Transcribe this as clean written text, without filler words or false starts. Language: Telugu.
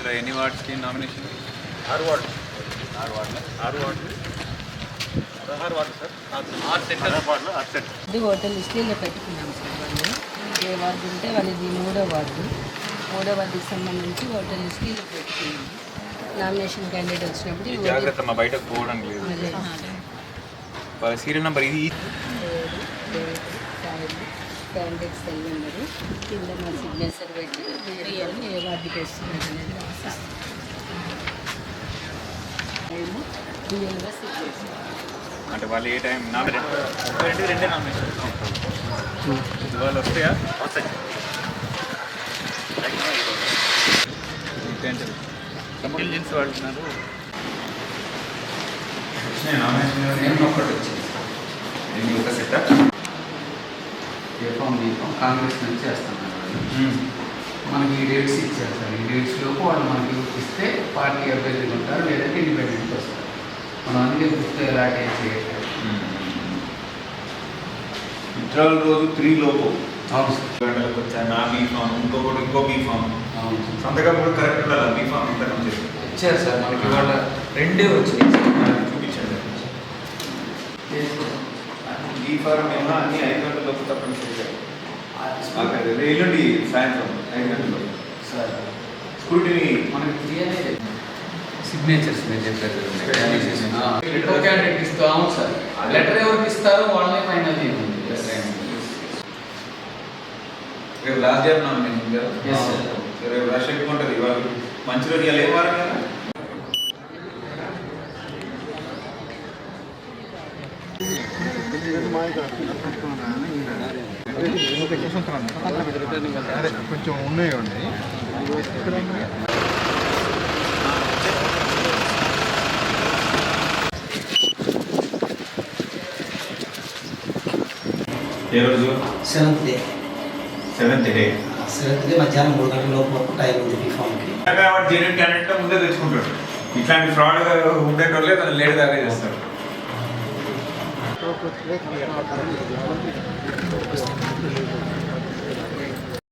ఇక్కడ ఎన్ని వార్డ్స్కి నామినేషన్? 6 వార్డు. 6 వార్డులు. 6 వార్డు. 16 ward sir. 6 వార్డులో 6 సెంటర్. ఇది హోటల్ లిస్టులో పెట్టుకున్నాం సార్. వాళ్ళు ఏ వార్డు ఉంటే వాళ్ళది 3వ వార్డు. 3వ వార్డుకి సంబంధించి హోటల్ లిస్టులో పెట్టుకున్నాం. నామినేషన్ క్యాండిడేట్ వచ్చినప్పుడు జాగ్రత్త మా బయటకు పోవడం లేదు. సీరియల్ నెంబర్ ఇది క్యాండిడేట్ సెల్ నెంబరు కింద మా సిగ్నేచర్ పెట్టి ఏ వార్డుకి వస్తున్నది అనేది రాసిస్తాం. రియల్గా సిగ్నేచర్ అంటే వాళ్ళు ఏ టైం రెండే నామినేషన్ వాళ్ళు వస్తాయా? వస్తాయి. ఇంటెలిజెన్స్ వాడుతున్నారు. నేను ఒక్కటి వచ్చింది ఒక సెటప్ బీఫామ్ కాంగ్రెస్ నుంచి చేస్తున్నారు. మనకి ఈ డేట్స్ ఇచ్చారు సార్. ఈ డేట్స్ లోపు వాళ్ళు మనకి ఇస్తే పార్టీ అభ్యర్థులు ఉంటారు, లేదంటే ఇండిపెండెంట్ వస్తారు. మనం అందుకే గుర్తు ఎలాంటి చేయట్లేదు. విత్డ్రాల్ రోజు 3 లోపు. అవును సార్. గంటలకు వచ్చా నా బీఫామ్ ఇంకో బీఫామ్ అవును సార్. సంతకం కూడా కరెక్ట్ ఉండాలి. బీఫామ్ సంతకం చేసి ఇచ్చారు సార్. మనకి వాళ్ళ 2 వచ్చినాయి సార్. చూపించండి. బీఫారం ఏమో అన్ని 5 గంటలకు తప్పనిసరిగా ఎల్లుండి సాయంత్రం 5 గంటలకు సార్ స్కూటీని మనకి 3 అనేది సిగ్నేచర్స్ నేను చెప్పారు. లెటర్ క్యాండిడేట్ ఇస్తాము సార్. లెటర్ ఎవరికి ఇస్తారో వాళ్ళే ఫైనల్ చేయండి. రేపు లాస్ట్ డే నామినేషన్ కదా. రేపు రష్ ఎక్కువ ఉంటుంది. ఇవాళ మంచి రోజు ఇవాళ ఏ వారం కదా. కొంచెం ఉన్నాయి ఏ రోజు? 7th day. 7th day. 7th day మధ్యాహ్నం 3 గంటల లోపు వరకు టైం ఉంది బీఫామ్కి. వాడు జెన్యున్ క్యాండిడేట్ ముందే తెచ్చుకుంటాడు. ఇట్లాంటి ఫ్రాడ్ ఉండేటోళ్ళే తను లేట్ దాకా చేస్తాడు.